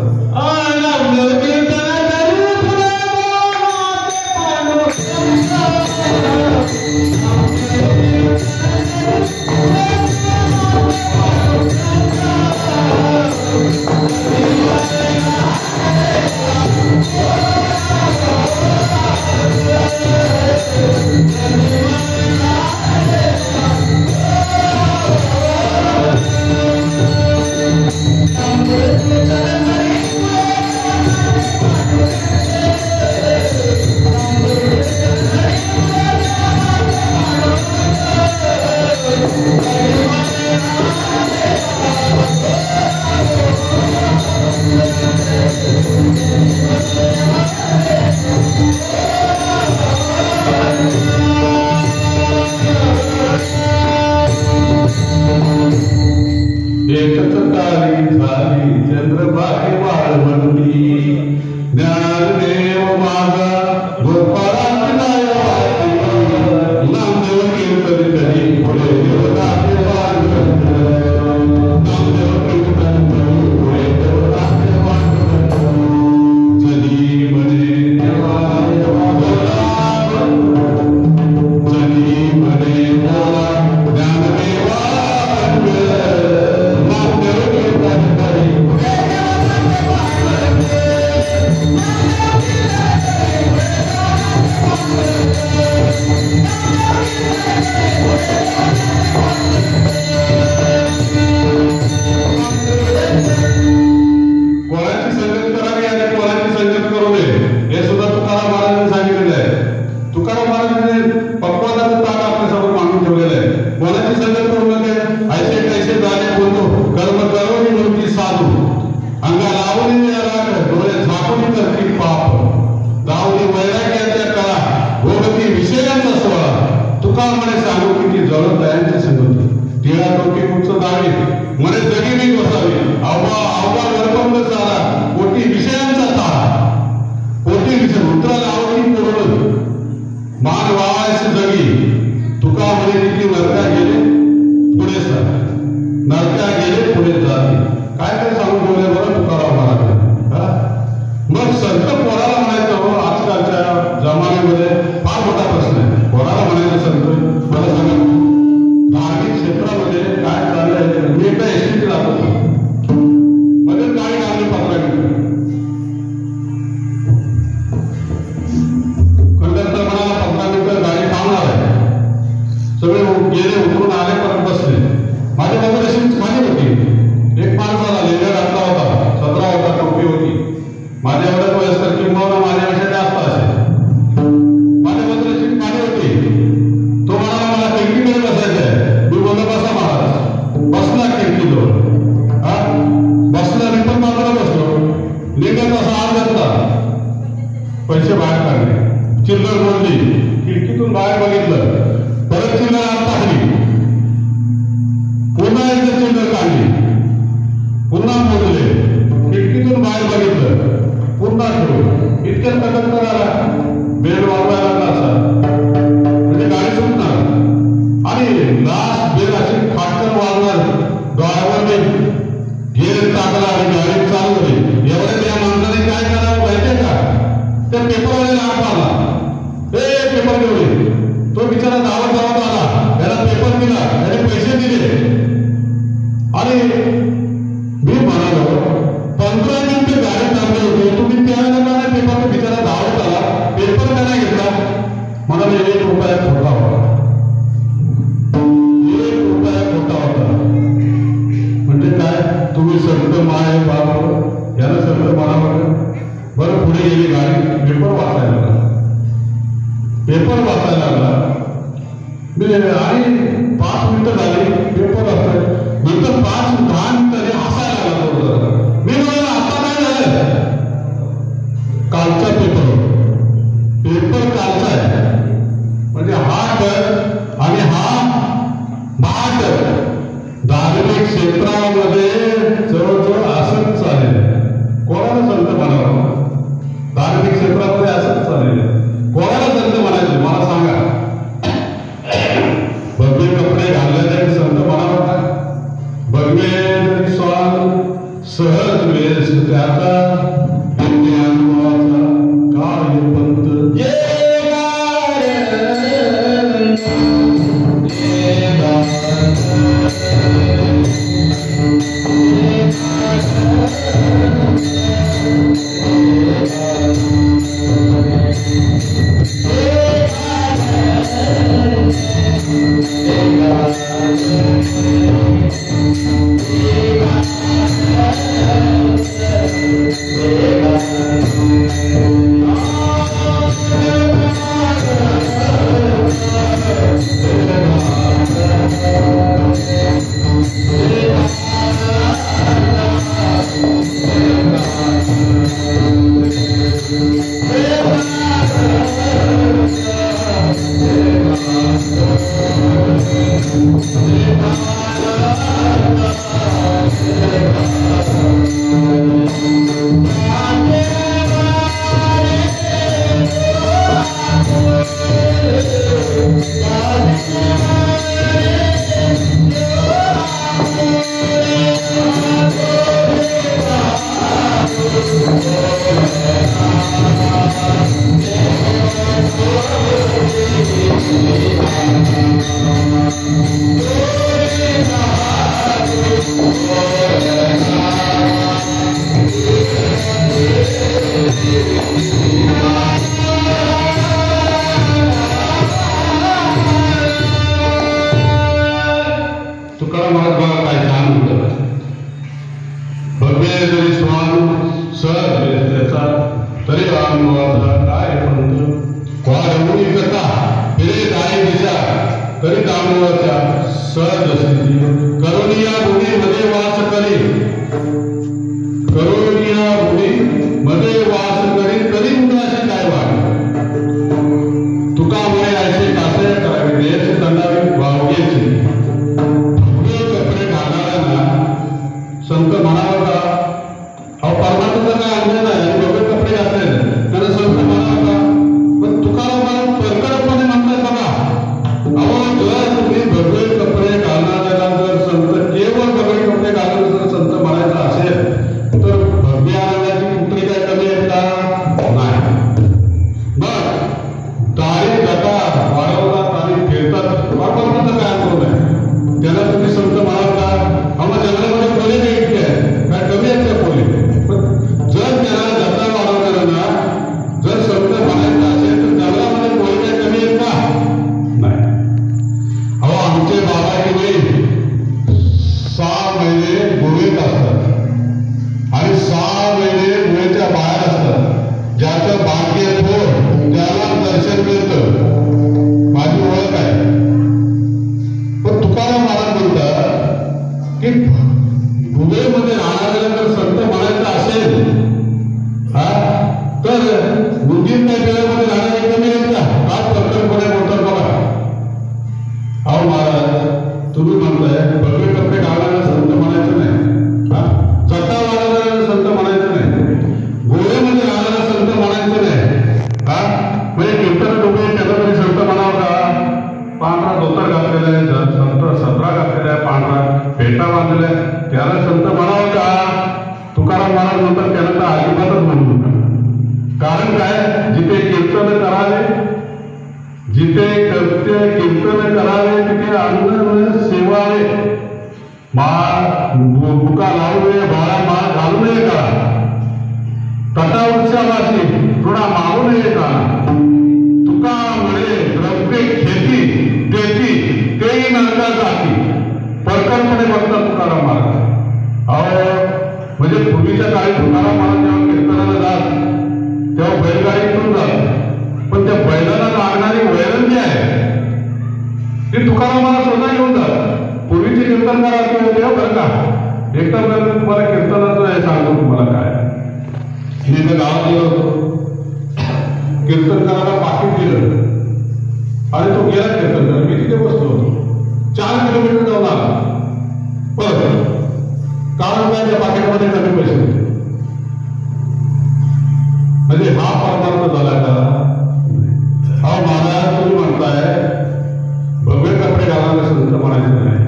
पैसे बाहेर काढले चिल्लर बोलली खिडकीतून बाहेर बघितलं परत चिल्लर आत टाकली पुन्हा एकदा चिल्लर काढली पुन्हा मोजले खिडकीतून बाहेर बघितलं पुन्हा ठेवलं इतक्यात तटक आला म्हणून 1 रुपया खोटा होता. 1 रुपया खोटा होता म्हणजे काय? तुम्ही संत माय बाप याला संत म्हणावं. बरं पुढे गेली गाडी, पेपर वाचायला लागला. आणि 5 मिनिटं झाली पेपर वाचताय. नंतर 5-10 मिनिटांनी हसायला लागला. मी म्हणाला आता काय झालं? कालचा पेपर कालचा आहे. म्हणजे हा कर आणि हा महाकर धार्मिक क्षेत्रामध्ये जवळजवळ असंच चालेल. कोणाला संत म्हणावं? धार्मिक क्षेत्रामध्ये असंच चालेल. कोणाला संत म्हणायचं मला सांगा? भगवे कपडे घालल्याने संत म्हणावं का? भगवे जरी स्वान सहज वेश त्याचा अनुभवाचा काय पंत जिथे कृत्य कीर्तन करावे तिथे अन्न सेवावे, बुका लावू नये, बाळा माळ घालू नये का, तटावरच्या वाशी थोडा मागू नये का, तुका म्हणे ते तुकारामाला स्वतः घेऊन जात. पूर्वीचे कीर्तनकार असे होते बरं का. एकदा बरं तुम्हाला कीर्तनाचं हे सांगतो तुम्हाला काय. मी इथं गावात गेलो होतो, कीर्तनकाराला पाकिट दिलं आणि तो गेला कीर्तनकार. मी तिथे बसलो होतो. 4 किलोमीटर जाऊन आला. बरं कारण काय, त्या पाकिटमध्ये कमी पैसे होते. म्हणजे हा परमार्थ झाला का? हा महाराज तुम्ही म्हणताय भव्य कपडे घालायला संत म्हणायचं नाही,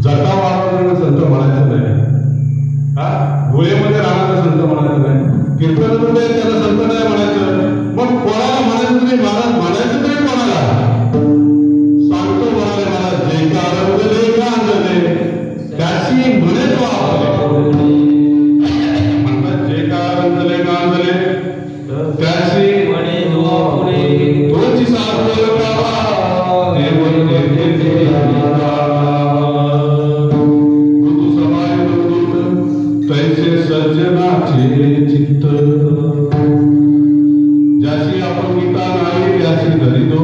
जटा वाढवणारा संत म्हणायचं नाही, हा गोळेमध्ये राहणारा संत म्हणायचं नाही, कीर्तनामध्ये त्याला संत नाही म्हणायचं. मग कोणाला म्हणायचं तरी महाराज म्हणायचं तरी कोणाला सांगतो म्हणाले महाराज जयकार अंजले गांजले त्याची म्हणे तो आपले म्हणतात. जयकार अंजले गांजले त्याची म्हणे तो आपले तोची साधू तैसे सज्जनाचे चित्त ज्याशी आपण गीता नाही त्याची धरिदो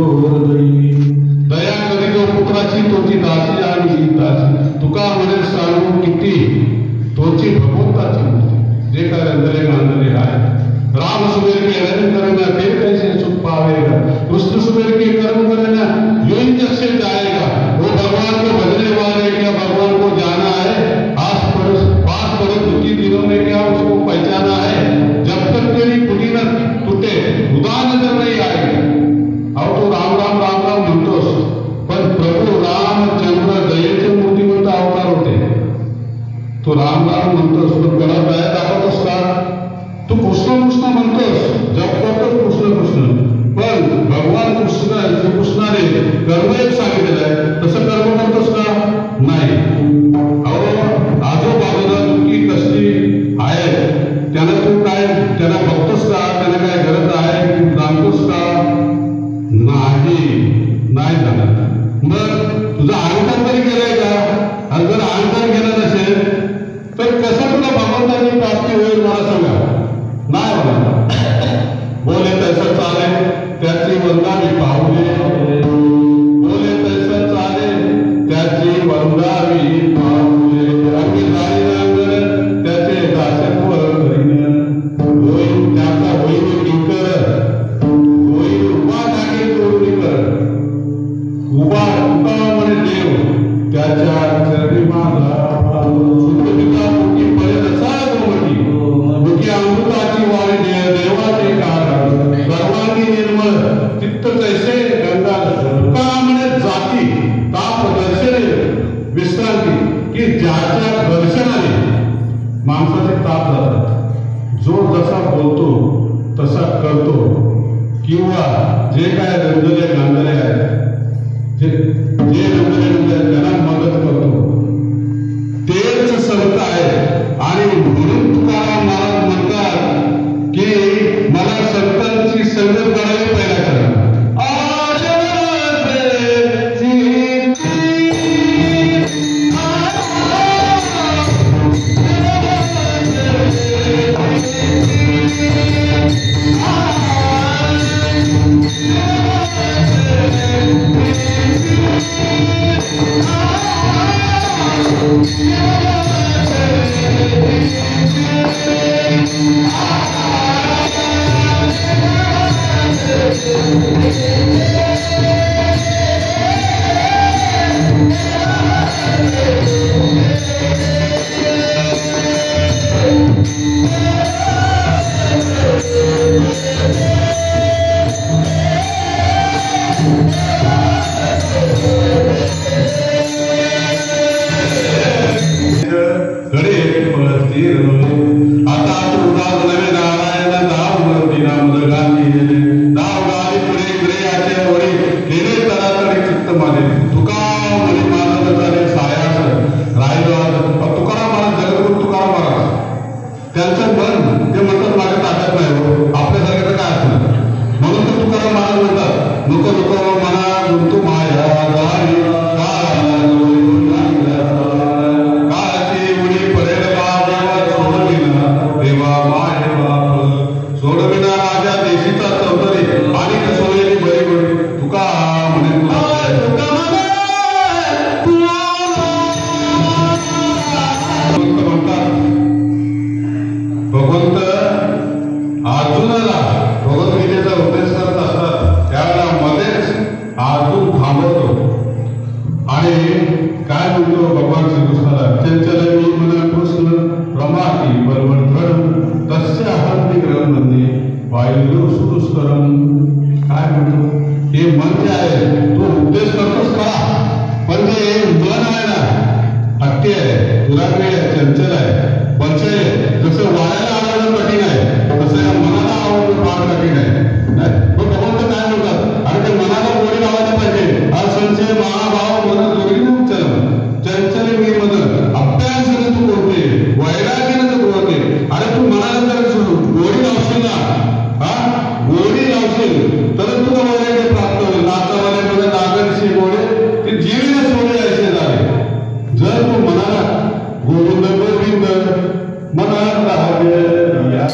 दया करीदो पुत्राची तोची दासी आणि दासी तुका म्हणे सांगू किती तोची भगवंताची मूर्ती. जे काय अंधरे गांधरे आहे राम सुमेर के रंग करना फिर कैसे सुख पावेगा, कृष्ण सुमेर के कर्म करना यूं ही जग से जाएगा. वो भगवान को भजने वाले क्या भगवान को जाना है, पास पड़े दुखी दिनों में क्या उसको पहचाना है. जब तक तेरी कुटी न टूटे खुदा नजर नहीं आएगी. अब तो राम राम राम राम म्हणतोस पण प्रभू रामचंद्र दयेचे मूर्तिमंत अवतार होते. तो राम राम म्हणतोस पण त्याला दया दाखवतोस का? तू कृष्ण कृष्ण म्हणतोस, जप करतोस कृष्ण कृष्ण, पण भगवान कृष्ण श्रीकृष्णाने कर्मयोग सांगितलेलं आहे तसं कर्म करतोस का? नाही. अहो आजोबाजूला दुःखी कसली आहे त्यांना तू काय त्यांना बघतोस का? त्यांना काय गरज आहे तू जाणतोस का? नाही जाणार. मग तुझा अहंकार तरी केलाय का? आणि जर अहंकार केला नसेल तर कसं तुला भगवंताची प्राप्ती होईल मला सांगा. नाही म्हणा. बोले तसं चाले त्याची वंदावी पाहुले, बोले तसं चाले त्याची वंदावी पाहुले, अंगी जाळी अंगण त्याचे दासत्व करीन, होईल त्याचा होईल किंकर, होईल उभा टाके जोडणी कर. उभा म्हणे देव त्याच्या चरणी माझा सुखपिता मुठी पडेल असा गोमटी, मुठी अमृताची वाणी देवाचे कारण सर्वांगी निर्मळ चित्त कैसे गंगा तुका म्हणे जाती ताप दर्शने विश्रांती, की ज्याच्या दर्शनाने माणसाचे ताप जातात. जो जसा बोलतो तसा करतो किंवा जे काय रंजले गांधले आहेत जे रंजले त्यांना मदत करतो तेच संत आहे. आणि म्हणून तुकाराम महाराज म्हणतात की मला संतांची संगत करावी पहिला करा. तुका म्हणे हे मन जे आहे तो उपदेश करतोस का, पण ते मन आहे ना हट्टी आहे, दुराग्रही आहे, चंचल आहे, बलशाही आहे. जसं वाऱ्याला आवडणं कठीण आहे तसं या मनाला आवडणं फार कठीण आहे. तो भगवंत काय म्हणतात, आणि ते मनाला गोडी लावायला पाहिजे. हा संशय महाभाव मन जोडीने चल चंचल मी मन अभ्यासाने तू बोलते, वैराग्याने तू बोलते. अरे तू मनाला जर गोडी लावशील ना, हा गोडी लावशील तरच तुला वैराग्य प्राप्त होईल. नाचावाल्यामध्ये नागरशी गोडे ते जीवीने सोडे असे झाले. जर तू मनाला गोविंद गोविंद मनात राहावे या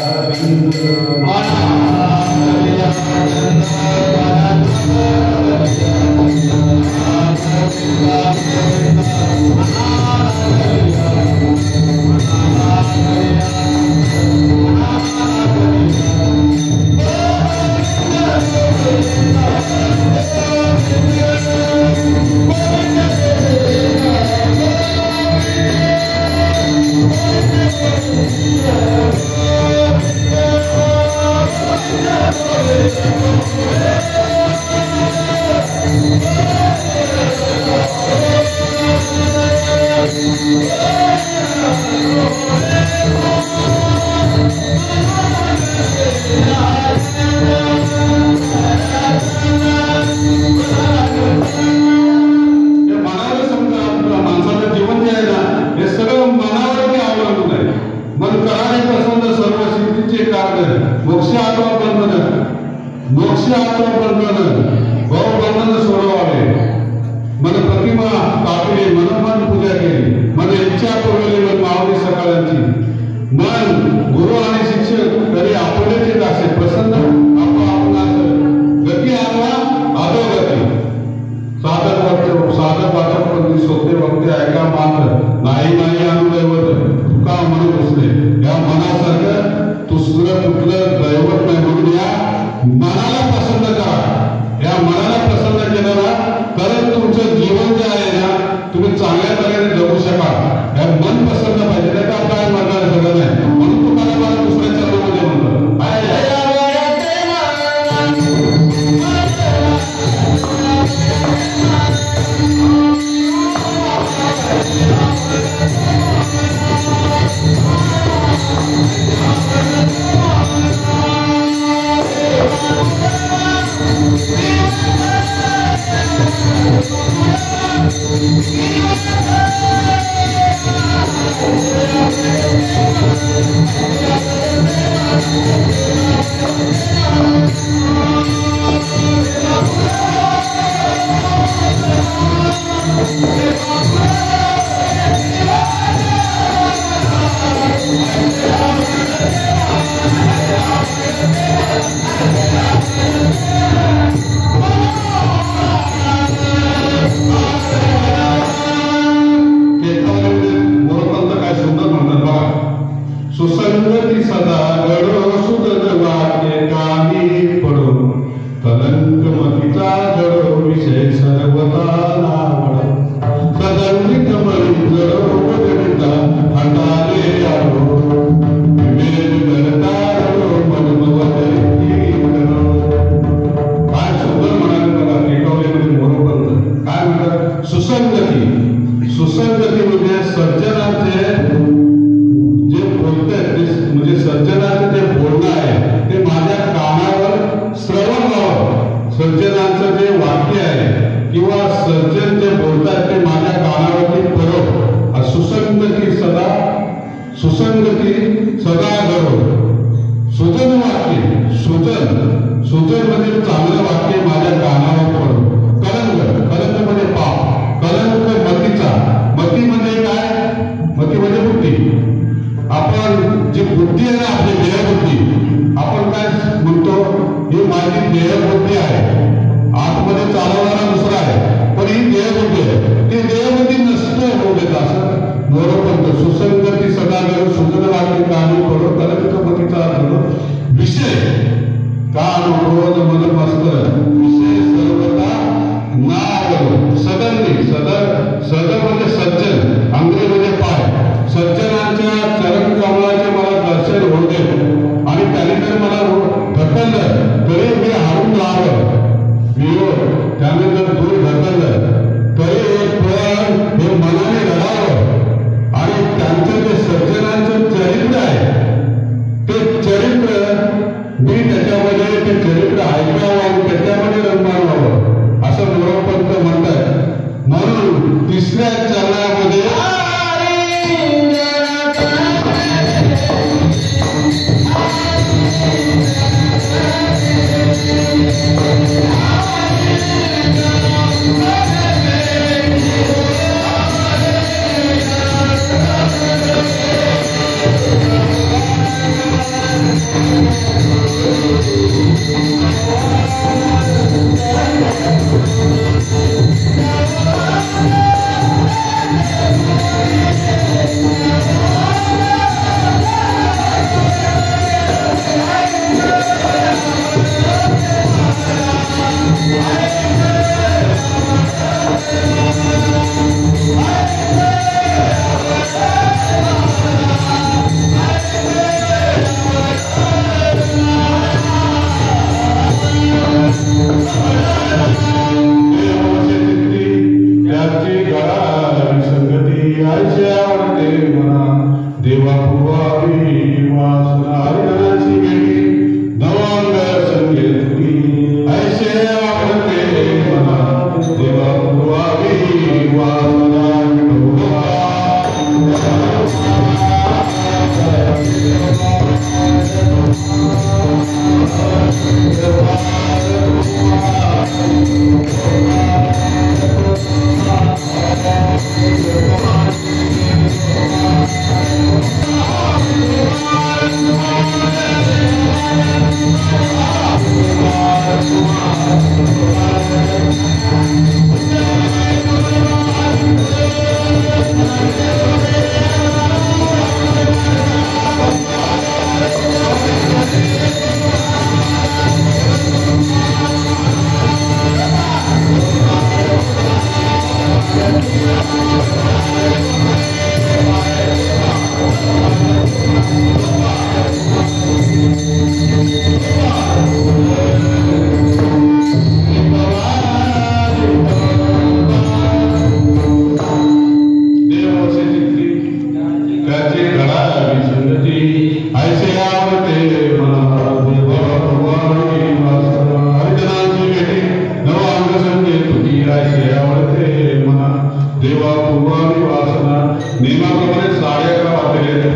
नियमाप्रमाणे 11:30 वाजलेले.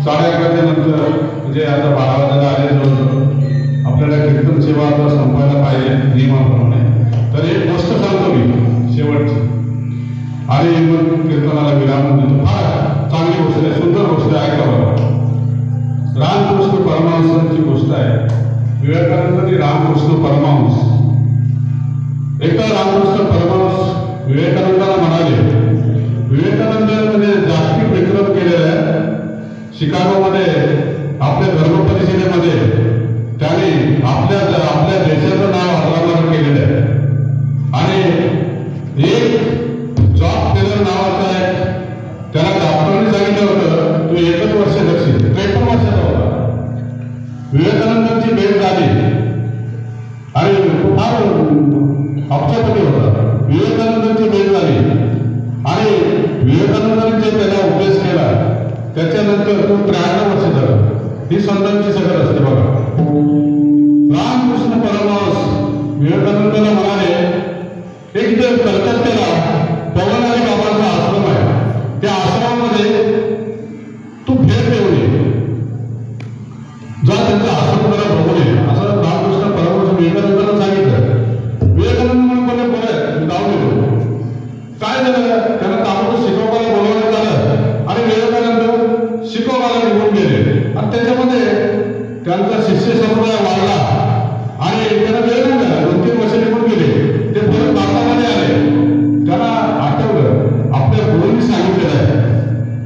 11:30 नंतर म्हणजे आता 12 वाजायला आले जवळ आपल्याला कीर्तन सेवा आता संपायला पाहिजे नियमाप्रमाणे. तर एक गोष्ट सांगतो मी शेवटची आणि मग कीर्तनाला विराम देतो. फार चांगली गोष्ट आहे, सुंदर गोष्ट आहे. ऐका बघा, रामकृष्ण परमहंसांची गोष्ट आहे. विवेकानंद रामकृष्ण परमहंस. एकदा रामकृष्ण परमहंस विवेकानंदाला म्हणाले, विवेकानंद म्हणजे जागतिक विक्रम केलेला आहे. शिकागोमध्ये आपल्या धर्म परिषदेमध्ये त्याने आपल्या देशाचं नाव अजरामर केलेलं आहे. आणि एक जॉब टेलर नावाचा आहे, त्याला डॉक्टरांनी सांगितलं होतं तू 1 वर्ष जगशील. 53 वर्षाचा होता. विवेकानंदांची भेट झाली आणि फार अब्जापती होता. विवेकानंदांची भेट झाली आणि विवेकानंदांनी जे त्याला उपदेश केला त्याच्यानंतर तो 53 वर्ष झाला. ही संतांची सगळं असते बघा. रामकृष्ण परमहंस विवेकानंदाला म्हणाले, एक तर कलकत्त्याला पवनारी बाबांचा आश्रम आहे, त्या आश्रमामध्ये तू भेट देऊन ये, जा त्यांचा आश्रम जरा बघून ये, असं रामकृष्ण परमहंस विवेकानंदाला सांगितलं. विवेकानंद म्हणून बरं जाऊन येतो. काय झालं, त्यांना ताबडतोब शिकोबाला बोलवण्यात आलं आणि विवेकानंद शिकोबाला निघून गेले. आणि त्याच्यामध्ये त्यांचा शिष्य समुदाय वाढला आणि त्यांना वेळ नाही झाला. 2-3 वर्ष निघून गेले. ते परत भारतामध्ये आले. त्यांना आठवलं आपल्या गुरूंनी सांगितलेलं आहे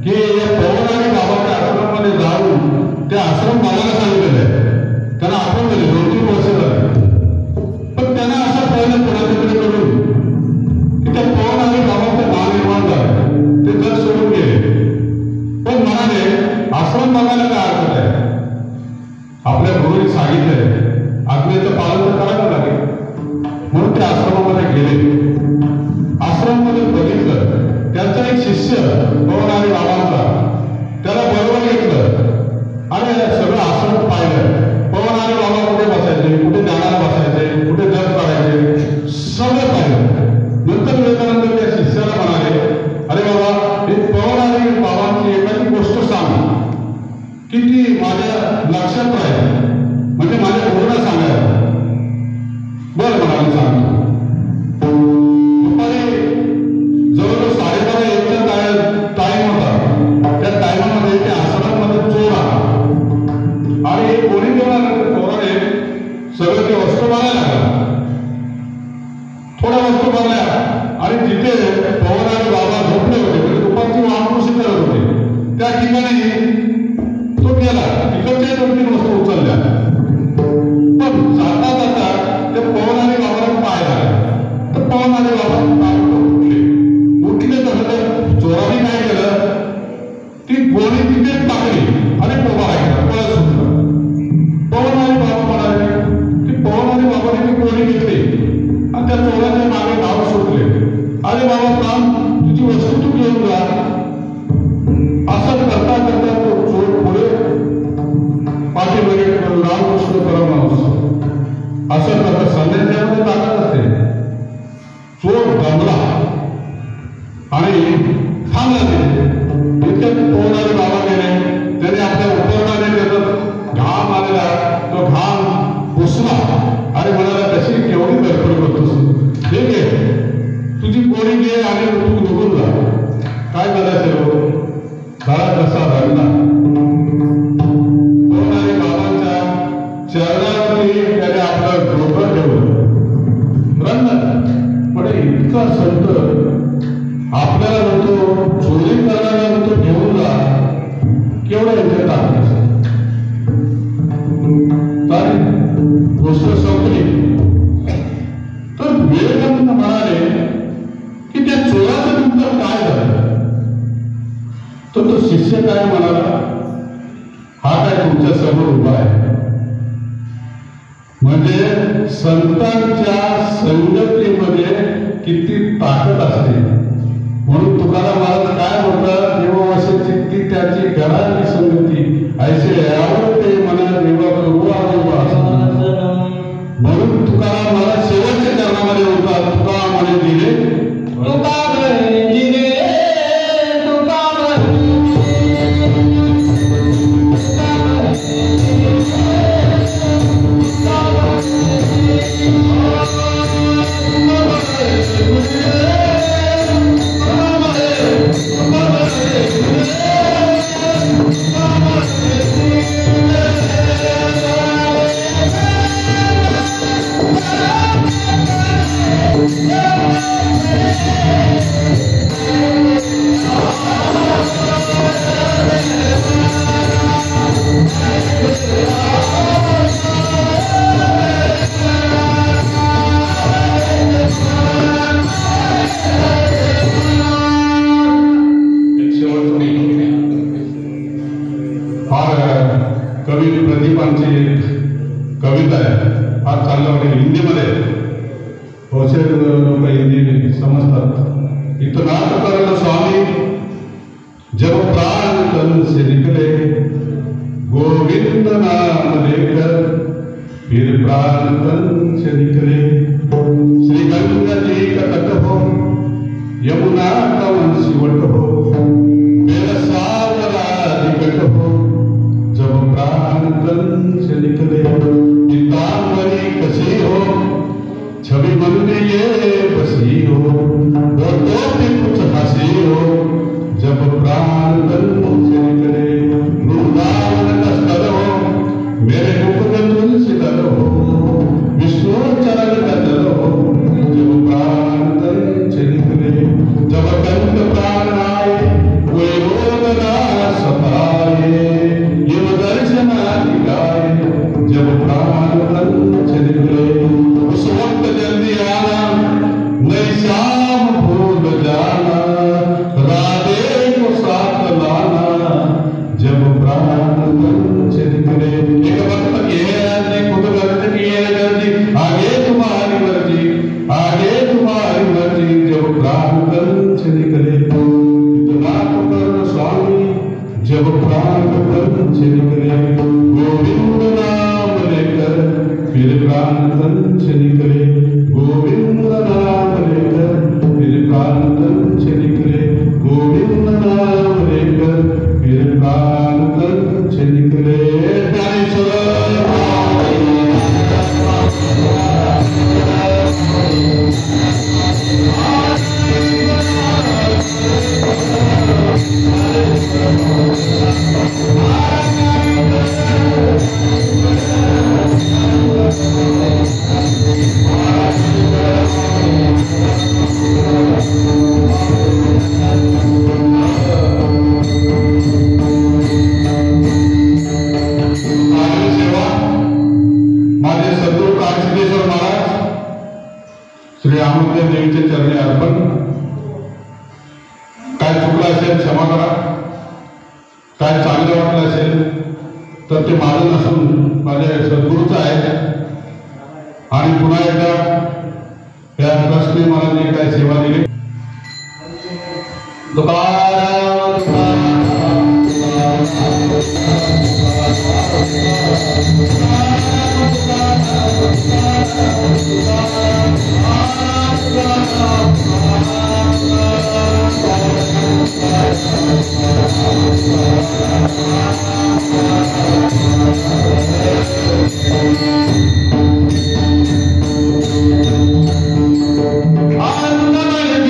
की या पवनारी बाबाच्या आश्रमामध्ये जाऊन ते आश्रम बाबाला सांगितलेलं आहे. त्यांना आठवलं 2-3 वर्ष झाले. पण त्यांना असं पहिलं कोणाच्याकडे करून की त्या पवनारी बाबाचं नाव निर्माण झालं. ते जग सोडून गेले. पण म्हणाले आश्रम बघायला काय अर्थ आहे, आपल्या गुरूंनी सांगितलंय आज्ञेचं पालन तर करावं लागेल. म्हणून ते आश्रमामध्ये गेले. आश्रमामध्ये बघितलं त्यांचा एक शिष्य पवनारी बाबांचा, त्याला बरोबर घेतलं आणि सगळं आश्रम पाहिलं. पवनारी बाबा कुठे बसायचे, कुठे ध्यानाला बसायचे, कुठे जप करायचे, सगळं पाहिलं. नंतर विवेकानंद त्या शिष्याला म्हणाले, अरे बाबा हे पवनारी बाबांची एखादी गोष्ट सांग की ती माझ्या लक्षात राहील, म्हणजे माझ्या गुरूला सांगायला. बरं म्हणाले सांगतो. दुपारी जवळजवळ 12:30 टाइम होता. त्या टायमामध्ये त्या आश्रमामध्ये चोर आला आणि एक गोळी देऊन आल्यानंतर चोराने सगळं ते वस्तू भरायला लागला. थोड्या वस्तू भरल्या आणि तिथे पवनारी बाबा झोपले होते. म्हणजे दुपारची वाहतूक करत होते. त्या ठिकाणी तो गेला. तिकडच्या 2-3 वस्तू उचलल्या. पण जाता जाता त्या पवनारी बाबाला पाय लागला. तर पवनारी बाबा उठले तर चोराने काय केलं, ती गोळी तिथे टाकली आणि पोबा राहिला, पळत सुटला. पवनारी बाबा म्हणाले की पवनारी बाबाने ती गोळी घेतली आणि त्या चोराच्या मागे धाव सुटले. अरे बाबा काम तुझी वस्तू तू घेऊन जा. असं करता करता तो चोर पुढे पाठीमागे रामकृष्ण परमहंस असं करता संदेशामध्ये ताकद असते. चोर दमला आणि थांबला. ते इतक्यात पवनारी बाबा गेले. त्याने आपल्या उपकरणाने त्याचा घाम आलेला तो घाम पुसला आणि म्हणाला कशी केवढी धडपड करतोस, ठीक आहे तुझी गोळी घे आणि तू निघून जा. काय करायचं घरात कसा रडला. पवनारी बाबांच्या चरणावरती त्याने आपलं डोकं ठेवलं. रडलं. पण इतका संत आपल्याला म्हणतो चोरी करणारा म्हणतो घेऊन जा, केवढा इथे टाकत असेल. गोष्ट संपली. तर विवेकानंद म्हणाले की त्या चोराचं नंतर काय झालं. तर तो शिष्य काय म्हणाला, हा काय तुमच्या समोर उभा आहे. म्हणजे संतांच्या संगतीमध्ये किती ताकद असते. म्हणून तुकाराम महाराज काय बोलतात, देववश चित्ती त्याची घराची संगती ऐसे आवडते मना देवा प्रभू आजोबा. म्हणून तुकाराम महाराज शेवटच्या चरणामध्ये बोलतात, तुका म्हणे दिले तुका दिले कौशल लोक हिंदी समझतात। इतना कर स्वामी जब प्राण तन से निकले, गोविंद नाम लेकर फिर प्राण तन से निकले। श्री गंगा जी का तट हो, यमुना का वंशीवट हो, मेरा सावरा निकट हो, जब प्राण तन से निकले। पीतांबरी कसी हो, छवि मन में ये बसी हो, होठों पे कुछ हंसी हो, जब प्राण तन से निकले। वृंदावन का स्थल हो, मेरे मुख में तुलसी दल हो, विष्णु चरण का जल हो, जब प्राण तन से निकले। जब कंठ प्राण आए, कोई रोग ना सताए, ये दर्शन दिखाए, जब प्राण तन से निकले। उस वक्त जल्दी आना, नई शाम भूल जाना, राधे को साथ लाना, जब प्राण तन से निकले। एक वक्त ये है खुद गर्ज की है गर्जी, आगे तुम्हारी मर्जी, आगे तुम्हारी मर्जी, जब प्राण तन से निकले। इतना कर स्वामी जब प्राण तन से निकले, गोविंद नाम लेकर फिर प्राण तन से निकले। गोविंद नाम लेकर फिर प्राण तन से निकले। गोविंद नाम लेकर फिर प्राण तन से निकले। श्री आमोदेव देवीचे चरणी अर्पण। काय चुकलं असेल क्षमा करा, काय चांगलं वाटलं असेल तर ते माझं नसून माझ्या सद्गुरूचं आहे। आणि पुन्हा एकदा या ट्रस्टने मला जे काही सेवा दिली, आनंदमय